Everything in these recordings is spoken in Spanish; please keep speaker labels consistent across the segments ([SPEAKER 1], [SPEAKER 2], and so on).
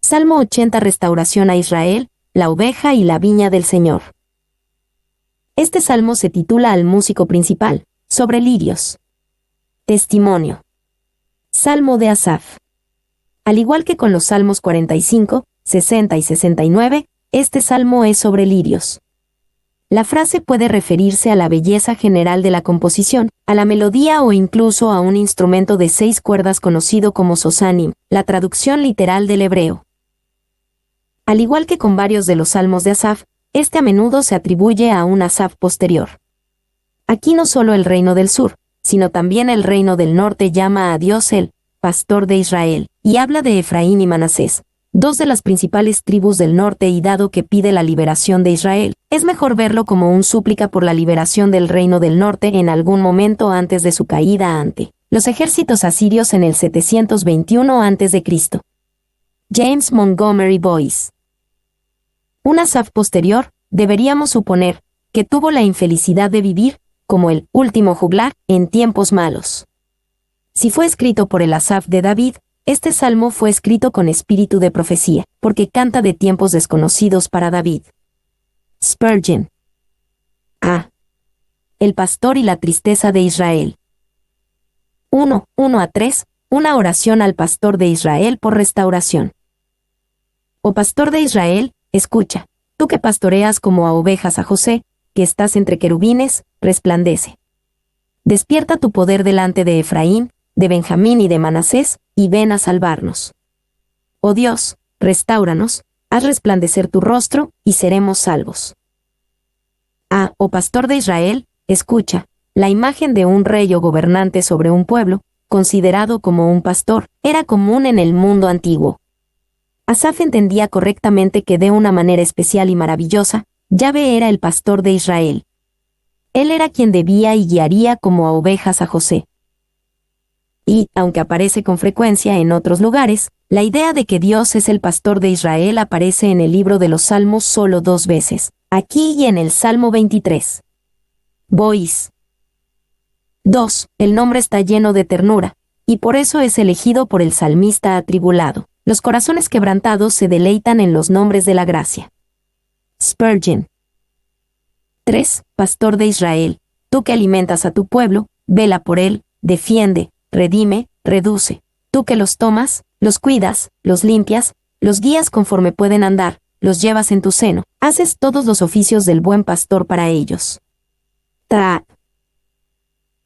[SPEAKER 1] Salmo 80. Restauración a Israel, la oveja y la viña del Señor. Este salmo se titula al músico principal, sobre lirios. Testimonio. Salmo de Asaf. Al igual que con los salmos 45, 60 y 69, este salmo es sobre lirios. La frase puede referirse a la belleza general de la composición, a la melodía o incluso a un instrumento de 6 cuerdas conocido como sosanim, la traducción literal del hebreo. Al igual que con varios de los salmos de Asaf, este a menudo se atribuye a un Asaf posterior. Aquí no solo el reino del sur, sino también el reino del norte llama a Dios el pastor de Israel, y habla de Efraín y Manasés, dos de las principales tribus del norte, y dado que pide la liberación de Israel, es mejor verlo como un súplica por la liberación del reino del norte en algún momento antes de su caída ante los ejércitos asirios en el 721 a.C. James Montgomery Boyce. Un Asaf posterior, deberíamos suponer, que tuvo la infelicidad de vivir, como el último juglar, en tiempos malos. Si fue escrito por el Asaf de David, este salmo fue escrito con espíritu de profecía, porque canta de tiempos desconocidos para David. Spurgeon. A. El pastor y la tristeza de Israel. 1:1-3, una oración al pastor de Israel por restauración. Oh pastor de Israel, escucha, tú que pastoreas como a ovejas a José, que estás entre querubines, resplandece. Despierta tu poder delante de Efraín, de Benjamín y de Manasés, y ven a salvarnos. Oh Dios, restáuranos, haz resplandecer tu rostro, y seremos salvos. Oh pastor de Israel, escucha, la imagen de un rey o gobernante sobre un pueblo, considerado como un pastor, era común en el mundo antiguo. Asaf entendía correctamente que de una manera especial y maravillosa, Yahvé era el pastor de Israel. Él era quien debía y guiaría como a ovejas a José. Y, aunque aparece con frecuencia en otros lugares, la idea de que Dios es el pastor de Israel aparece en el libro de los Salmos solo 2 veces, aquí y en el Salmo 23. Boyce. 2. El nombre está lleno de ternura, y por eso es elegido por el salmista atribulado. Los corazones quebrantados se deleitan en los nombres de la gracia. Spurgeon. 3. Pastor de Israel, tú que alimentas a tu pueblo, vela por él, defiende, redime, reduce. Tú que los tomas, los cuidas, los limpias, los guías conforme pueden andar, los llevas en tu seno, haces todos los oficios del buen pastor para ellos.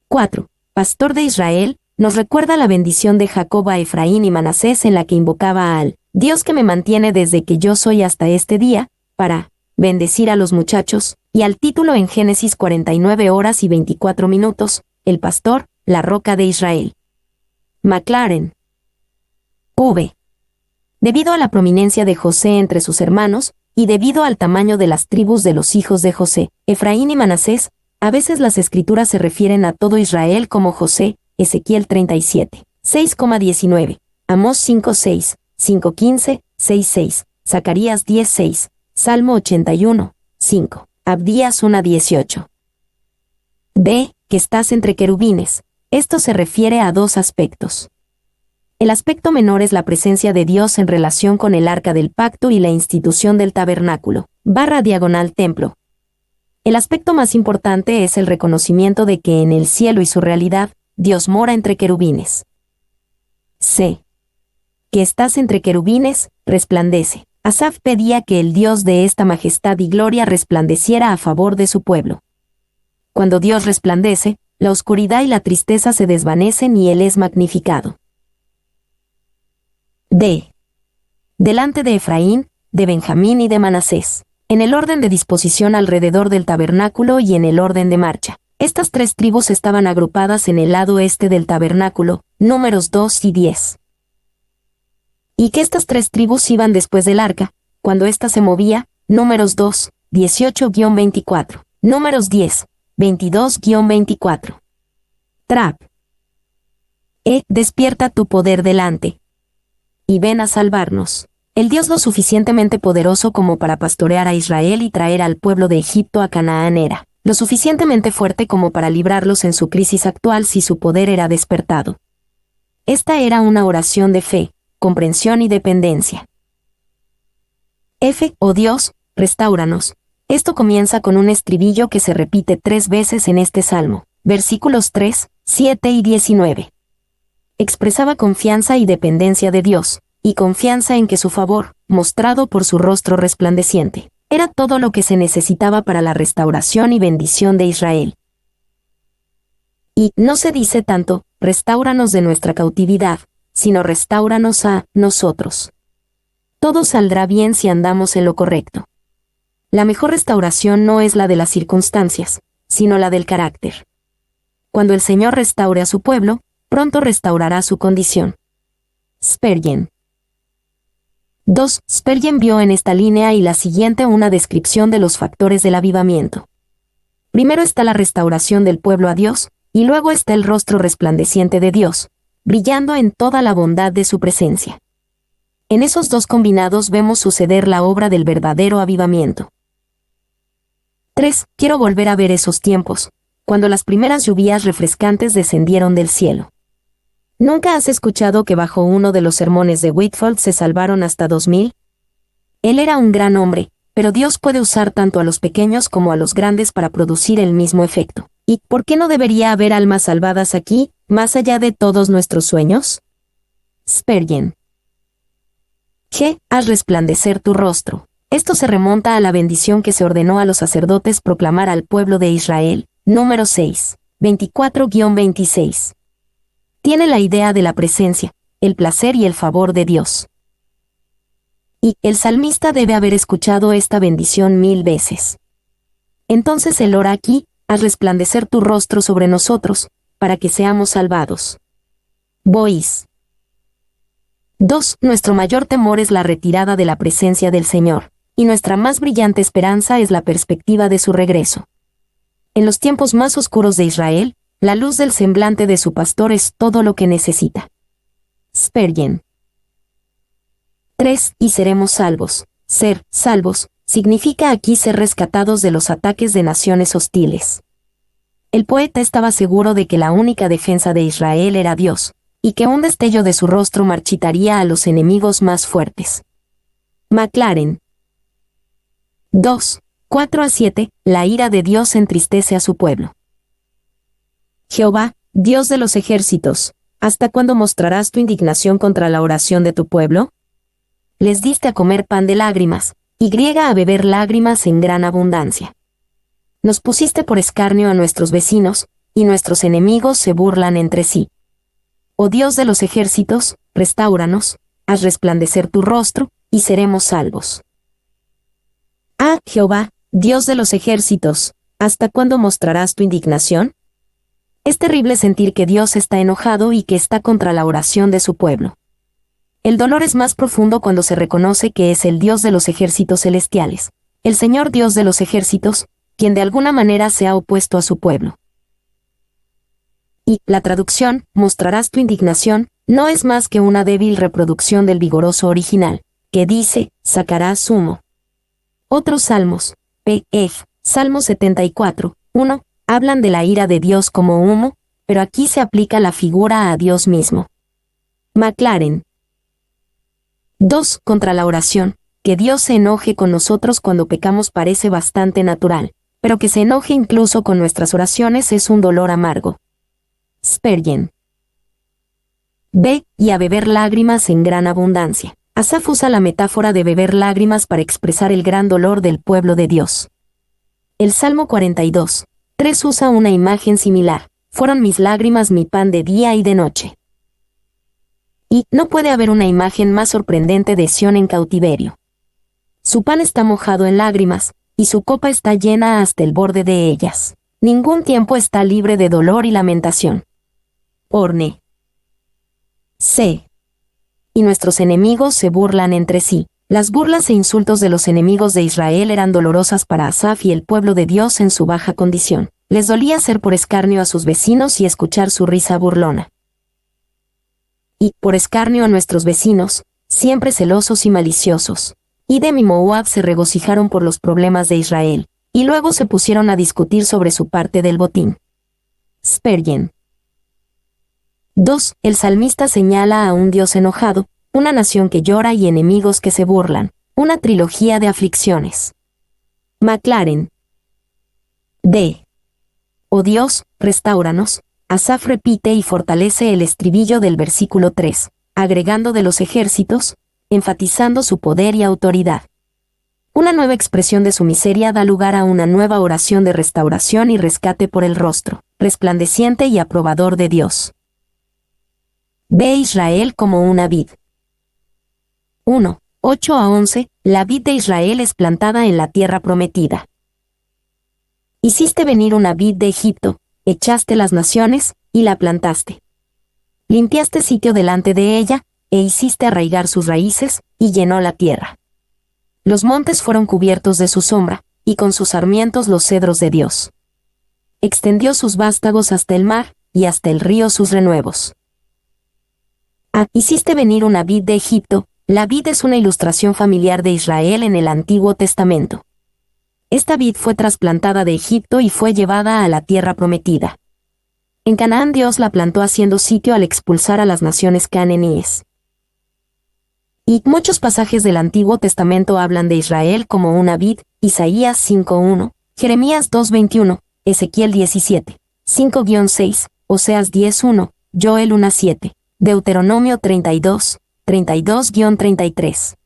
[SPEAKER 1] 4. Pastor de Israel, nos recuerda la bendición de Jacob a Efraín y Manasés en la que invocaba al Dios que me mantiene desde que yo soy hasta este día, para bendecir a los muchachos, y al título en Génesis 49:24, el pastor, la roca de Israel. Maclaren. V. Debido a la prominencia de José entre sus hermanos, y debido al tamaño de las tribus de los hijos de José, Efraín y Manasés, a veces las escrituras se refieren a todo Israel como José, Ezequiel 37, 6,19, Amós 5:6, 5:15, 6:6, Zacarías 10:6, Salmo 81, 5, Abdías 1:18. B. Que estás entre querubines. Esto se refiere a 2 aspectos. El aspecto menor es la presencia de Dios en relación con el arca del pacto y la institución del tabernáculo, /templo. El aspecto más importante es el reconocimiento de que en el cielo y su realidad, Dios mora entre querubines. C. Que estás entre querubines, resplandece. Asaf pedía que el Dios de esta majestad y gloria resplandeciera a favor de su pueblo. Cuando Dios resplandece, la oscuridad y la tristeza se desvanecen y Él es magnificado. D. Delante de Efraín, de Benjamín y de Manasés, en el orden de disposición alrededor del tabernáculo y en el orden de marcha. Estas 3 tribus estaban agrupadas en el lado este del tabernáculo, números 2 y 10. Y que estas 3 tribus iban después del arca, cuando ésta se movía, números 2, 18-24, números 10, 22-24. Trap. Despierta tu poder delante. Y ven a salvarnos. El Dios lo suficientemente poderoso como para pastorear a Israel y traer al pueblo de Egipto a Canaán era lo suficientemente fuerte como para librarlos en su crisis actual si su poder era despertado. Esta era una oración de fe, comprensión y dependencia. Oh Dios, restáuranos. Esto comienza con un estribillo que se repite 3 veces en este salmo, versículos 3, 7 y 19. Expresaba confianza y dependencia de Dios, y confianza en que su favor, mostrado por su rostro resplandeciente, era todo lo que se necesitaba para la restauración y bendición de Israel. Y no se dice tanto, restáuranos de nuestra cautividad, sino restáuranos a nosotros. Todo saldrá bien si andamos en lo correcto. La mejor restauración no es la de las circunstancias, sino la del carácter. Cuando el Señor restaure a su pueblo, pronto restaurará su condición. Spurgeon. 2. Spurgeon vio en esta línea y la siguiente una descripción de los factores del avivamiento. Primero está la restauración del pueblo a Dios, y luego está el rostro resplandeciente de Dios, brillando en toda la bondad de su presencia. En esos dos combinados vemos suceder la obra del verdadero avivamiento. 3. Quiero volver a ver esos tiempos, cuando las primeras lluvias refrescantes descendieron del cielo. ¿Nunca has escuchado que bajo uno de los sermones de Whitefield se salvaron hasta 2000? Él era un gran hombre, pero Dios puede usar tanto a los pequeños como a los grandes para producir el mismo efecto. ¿Y por qué no debería haber almas salvadas aquí, más allá de todos nuestros sueños? Spurgeon. Haz resplandecer tu rostro. Esto se remonta a la bendición que se ordenó a los sacerdotes proclamar al pueblo de Israel, número 6, 24-26. Tiene la idea de la presencia, el placer y el favor de Dios. Y el salmista debe haber escuchado esta bendición 1000 veces. Entonces él ora aquí, haz resplandecer tu rostro sobre nosotros, para que seamos salvados. Boice. 2. Nuestro mayor temor es la retirada de la presencia del Señor, y nuestra más brillante esperanza es la perspectiva de su regreso. En los tiempos más oscuros de Israel, la luz del semblante de su pastor es todo lo que necesita. Spurgeon. 3. Y seremos salvos. Ser salvos significa aquí ser rescatados de los ataques de naciones hostiles. El poeta estaba seguro de que la única defensa de Israel era Dios, y que un destello de su rostro marchitaría a los enemigos más fuertes. Maclaren. 2. 4-7. La ira de Dios entristece a su pueblo. Jehová, Dios de los ejércitos, ¿hasta cuándo mostrarás tu indignación contra la oración de tu pueblo? Les diste a comer pan de lágrimas, y a beber lágrimas en gran abundancia. Nos pusiste por escarnio a nuestros vecinos, y nuestros enemigos se burlan entre sí. Oh Dios de los ejércitos, restáuranos, haz resplandecer tu rostro, y seremos salvos. Jehová, Dios de los ejércitos, ¿hasta cuándo mostrarás tu indignación? Es terrible sentir que Dios está enojado y que está contra la oración de su pueblo. El dolor es más profundo cuando se reconoce que es el Dios de los ejércitos celestiales, el Señor Dios de los ejércitos, quien de alguna manera se ha opuesto a su pueblo. Y la traducción, mostrarás tu indignación, no es más que una débil reproducción del vigoroso original, que dice, sacarás humo. Otros salmos, Salmo 74, 1, hablan de la ira de Dios como humo, pero aquí se aplica la figura a Dios mismo. Maclaren. 2. Contra la oración. Que Dios se enoje con nosotros cuando pecamos parece bastante natural, pero que se enoje incluso con nuestras oraciones es un dolor amargo. Spurgeon. Y a beber lágrimas en gran abundancia. Asaf usa la metáfora de beber lágrimas para expresar el gran dolor del pueblo de Dios. El Salmo 42, 3 usa una imagen similar. Fueron mis lágrimas mi pan de día y de noche. Y no puede haber una imagen más sorprendente de Sión en cautiverio. Su pan está mojado en lágrimas, y su copa está llena hasta el borde de ellas. Ningún tiempo está libre de dolor y lamentación. Orne. C. Y nuestros enemigos se burlan entre sí. Las burlas e insultos de los enemigos de Israel eran dolorosas para Asaf y el pueblo de Dios en su baja condición. Les dolía ser por escarnio a sus vecinos y escuchar su risa burlona. Y, por escarnio a nuestros vecinos, siempre celosos y maliciosos. Edom y Moab se regocijaron por los problemas de Israel, y luego se pusieron a discutir sobre su parte del botín. Spurgeon. 2. El salmista señala a un Dios enojado, una nación que llora y enemigos que se burlan, una trilogía de aflicciones. McLaren. D. Oh Dios, restáuranos. Asaf repite y fortalece el estribillo del versículo 3, agregando de los ejércitos, enfatizando su poder y autoridad. Una nueva expresión de su miseria da lugar a una nueva oración de restauración y rescate por el rostro, resplandeciente y aprobador de Dios. Ve Israel como una vid. 1. 8 a 11. La vid de Israel es plantada en la tierra prometida. Hiciste venir una vid de Egipto, echaste las naciones, y la plantaste. Limpiaste sitio delante de ella, e hiciste arraigar sus raíces, y llenó la tierra. Los montes fueron cubiertos de su sombra, y con sus sarmientos los cedros de Dios. Extendió sus vástagos hasta el mar, y hasta el río sus renuevos. Hiciste venir una vid de Egipto. La vid es una ilustración familiar de Israel en el Antiguo Testamento. Esta vid fue trasplantada de Egipto y fue llevada a la tierra prometida. En Canaán Dios la plantó haciendo sitio al expulsar a las naciones cananeíes. Y muchos pasajes del Antiguo Testamento hablan de Israel como una vid: Isaías 5:1, Jeremías 2:21, Ezequiel 17, 5-6, Oseas 10:1, Joel 1:7, Deuteronomio 32:33.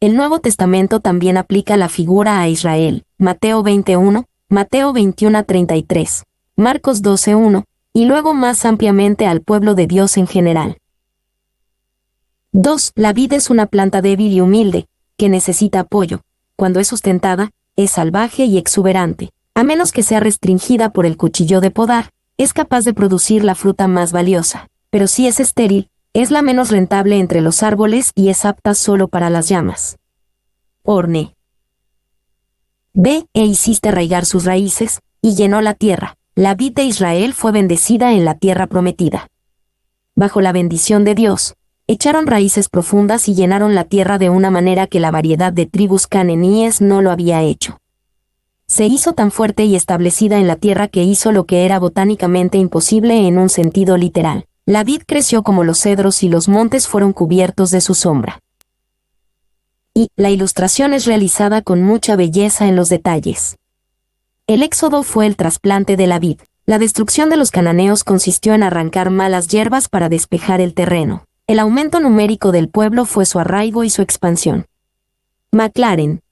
[SPEAKER 1] El Nuevo Testamento también aplica la figura a Israel: Mateo 20:1, Mateo 21:33, Marcos 12:1, y luego más ampliamente al pueblo de Dios en general. 2. La vid es una planta débil y humilde, que necesita apoyo. Cuando es sustentada, es salvaje y exuberante. A menos que sea restringida por el cuchillo de podar, es capaz de producir la fruta más valiosa. Pero si es estéril, es la menos rentable entre los árboles y es apta solo para las llamas. Orne. Ve, e hiciste arraigar sus raíces, y llenó la tierra. La vid de Israel fue bendecida en la tierra prometida. Bajo la bendición de Dios, echaron raíces profundas y llenaron la tierra de una manera que la variedad de tribus cananeíes no lo había hecho. Se hizo tan fuerte y establecida en la tierra que hizo lo que era botánicamente imposible en un sentido literal. La vid creció como los cedros y los montes fueron cubiertos de su sombra. Y la ilustración es realizada con mucha belleza en los detalles. El éxodo fue el trasplante de la vid. La destrucción de los cananeos consistió en arrancar malas hierbas para despejar el terreno. El aumento numérico del pueblo fue su arraigo y su expansión. McLaren.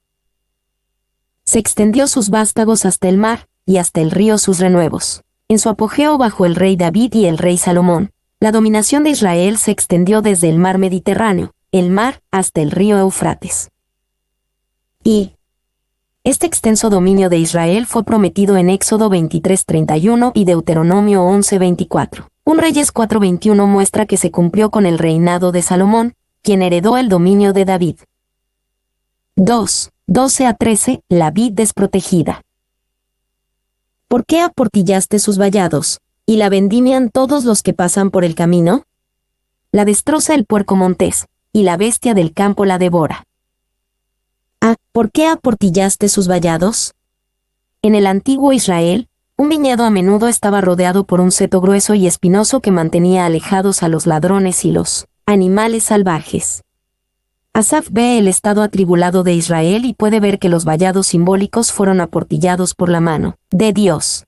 [SPEAKER 1] Se extendió sus vástagos hasta el mar, y hasta el río sus renuevos. En su apogeo bajo el rey David y el rey Salomón, la dominación de Israel se extendió desde el mar Mediterráneo, el mar, hasta el río Éufrates. Y este extenso dominio de Israel fue prometido en Éxodo 23:31 y Deuteronomio 11:24. Reyes 4:21 muestra que se cumplió con el reinado de Salomón, quien heredó el dominio de David. 2. 12-13. La vid desprotegida. ¿Por qué aportillaste sus vallados, y la vendimian todos los que pasan por el camino? La destroza el puerco montés, y la bestia del campo la devora. ¿Por qué aportillaste sus vallados? En el antiguo Israel, un viñedo a menudo estaba rodeado por un seto grueso y espinoso que mantenía alejados a los ladrones y los animales salvajes. Asaf ve el estado atribulado de Israel y puede ver que los vallados simbólicos fueron aportillados por la mano de Dios.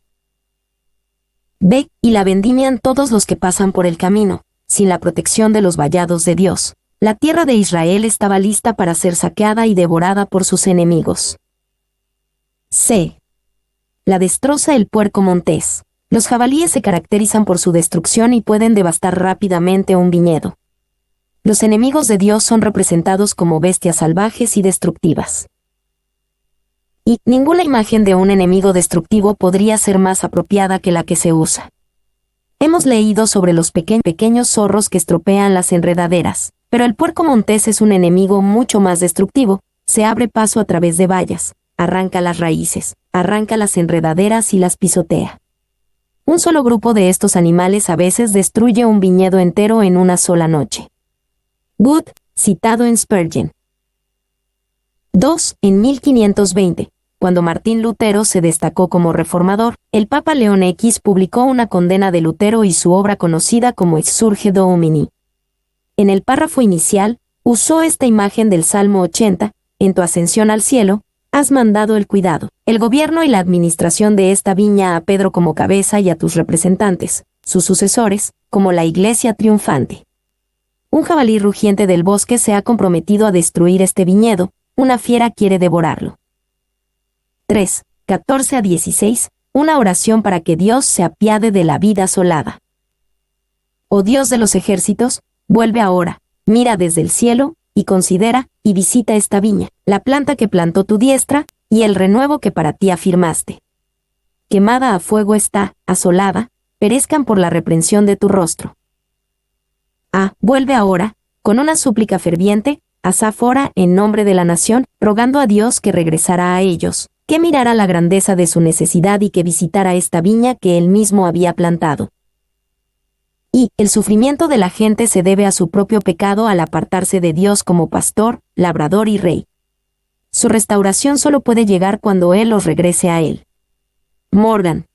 [SPEAKER 1] Ve, y la vendimian todos los que pasan por el camino. Sin la protección de los vallados de Dios, la tierra de Israel estaba lista para ser saqueada y devorada por sus enemigos. C. La destroza el puerco montés. Los jabalíes se caracterizan por su destrucción y pueden devastar rápidamente un viñedo. Los enemigos de Dios son representados como bestias salvajes y destructivas. Y ninguna imagen de un enemigo destructivo podría ser más apropiada que la que se usa. Hemos leído sobre los pequeños zorros que estropean las enredaderas, pero el puerco montés es un enemigo mucho más destructivo. Se abre paso a través de vallas, arranca las raíces, arranca las enredaderas y las pisotea. Un solo grupo de estos animales a veces destruye un viñedo entero en una sola noche. Wood, citado en Spurgeon. 2. En 1520, cuando Martín Lutero se destacó como reformador, el Papa León X publicó una condena de Lutero y su obra conocida como Exsurge Domini. En el párrafo inicial, usó esta imagen del Salmo 80, en tu ascensión al cielo, has mandado el cuidado, el gobierno y la administración de esta viña a Pedro como cabeza y a tus representantes, sus sucesores, como la iglesia triunfante. Un jabalí rugiente del bosque se ha comprometido a destruir este viñedo, una fiera quiere devorarlo. 3. 14 a 16. Una oración para que Dios se apiade de la vida asolada. Oh Dios de los ejércitos, vuelve ahora, mira desde el cielo, y considera, y visita esta viña, la planta que plantó tu diestra, y el renuevo que para ti afirmaste. Quemada a fuego está, asolada, perezcan por la reprensión de tu rostro. Vuelve ahora, con una súplica ferviente, Asaf ora en nombre de la nación, rogando a Dios que regresara a ellos, que mirara la grandeza de su necesidad y que visitara esta viña que él mismo había plantado. Y el sufrimiento de la gente se debe a su propio pecado al apartarse de Dios como pastor, labrador y rey. Su restauración solo puede llegar cuando Él los regrese a Él. Morgan.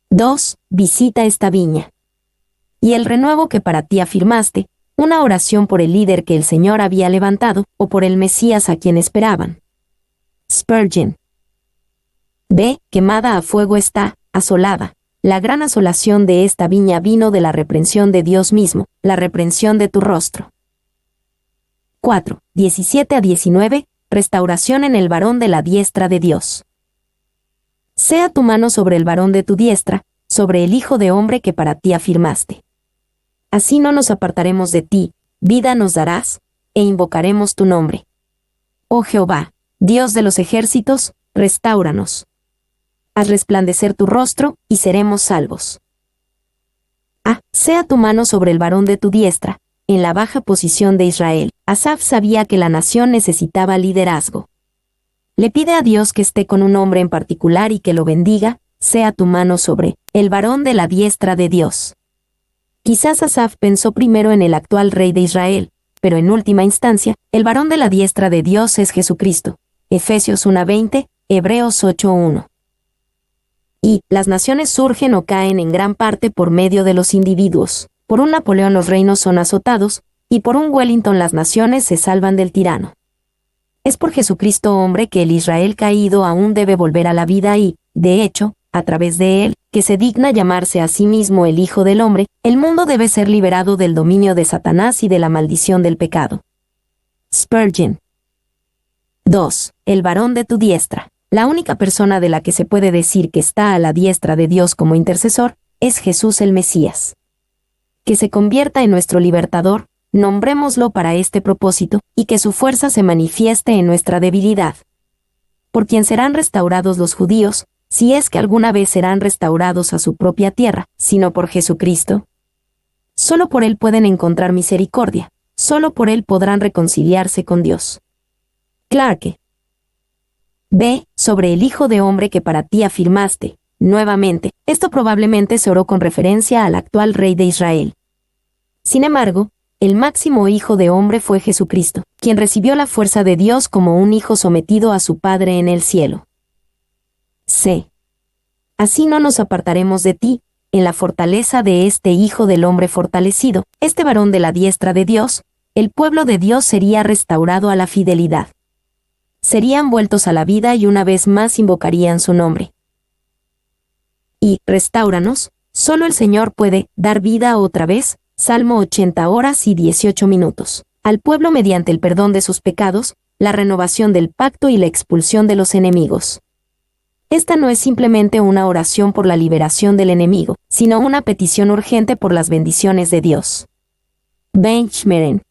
[SPEAKER 1] 2. Visita esta viña. Y el renuevo que para ti afirmaste, una oración por el líder que el Señor había levantado, o por el Mesías a quien esperaban. Spurgeon. Ve, quemada a fuego está, asolada. La gran asolación de esta viña vino de la reprensión de Dios mismo, la reprensión de tu rostro. 4. 17 a 19. Restauración en el varón de la diestra de Dios. Sea tu mano sobre el varón de tu diestra, sobre el hijo de hombre que para ti afirmaste. Así no nos apartaremos de ti, vida nos darás, e invocaremos tu nombre. Oh Jehová, Dios de los ejércitos, restáuranos. Haz resplandecer tu rostro, y seremos salvos. Sea tu mano sobre el varón de tu diestra, en la baja posición de Israel. Asaf sabía que la nación necesitaba liderazgo. Le pide a Dios que esté con un hombre en particular y que lo bendiga, sea tu mano sobre el varón de la diestra de Dios. Quizás Asaf pensó primero en el actual rey de Israel, pero en última instancia, el varón de la diestra de Dios es Jesucristo. Efesios 1:20, Hebreos 8:1. Y las naciones surgen o caen en gran parte por medio de los individuos. Por un Napoleón los reinos son azotados, y por un Wellington las naciones se salvan del tirano. Es por Jesucristo hombre que el Israel caído aún debe volver a la vida y, de hecho, a través de él, que se digna llamarse a sí mismo el Hijo del Hombre, el mundo debe ser liberado del dominio de Satanás y de la maldición del pecado. Spurgeon. 2. El varón de tu diestra. La única persona de la que se puede decir que está a la diestra de Dios como intercesor, es Jesús el Mesías. Que se convierta en nuestro libertador, nombrémoslo para este propósito, y que su fuerza se manifieste en nuestra debilidad. Por quien serán restaurados los judíos, si es que alguna vez serán restaurados a su propia tierra, sino por Jesucristo. Solo por Él pueden encontrar misericordia, solo por Él podrán reconciliarse con Dios. Clarke. Ve, sobre el Hijo de Hombre que para ti afirmaste, nuevamente, esto probablemente se oró con referencia al actual rey de Israel. Sin embargo, el máximo Hijo de Hombre fue Jesucristo, quien recibió la fuerza de Dios como un hijo sometido a su Padre en el cielo. C. Así no nos apartaremos de ti, en la fortaleza de este Hijo del Hombre fortalecido, este varón de la diestra de Dios, el pueblo de Dios sería restaurado a la fidelidad. Serían vueltos a la vida y una vez más invocarían su nombre. Y, restáuranos, solo el Señor puede dar vida otra vez, Salmo 80 horas y 18 minutos, al pueblo mediante el perdón de sus pecados, la renovación del pacto y la expulsión de los enemigos. Esta no es simplemente una oración por la liberación del enemigo, sino una petición urgente por las bendiciones de Dios. Benchmeren.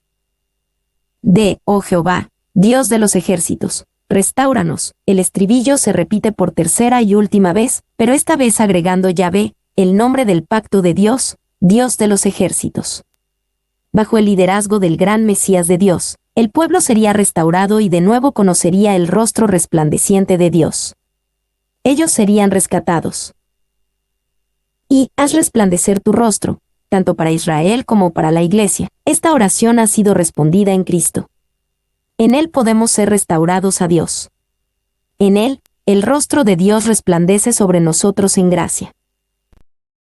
[SPEAKER 1] Oh Jehová, Dios de los ejércitos, restáuranos. El estribillo se repite por tercera y última vez, pero esta vez agregando Yahvé, el nombre del pacto de Dios, Dios de los ejércitos. Bajo el liderazgo del gran Mesías de Dios, el pueblo sería restaurado y de nuevo conocería el rostro resplandeciente de Dios. Ellos serían rescatados. Y haz resplandecer tu rostro, tanto para Israel como para la Iglesia. Esta oración ha sido respondida en Cristo. En Él podemos ser restaurados a Dios. En Él, el rostro de Dios resplandece sobre nosotros en gracia.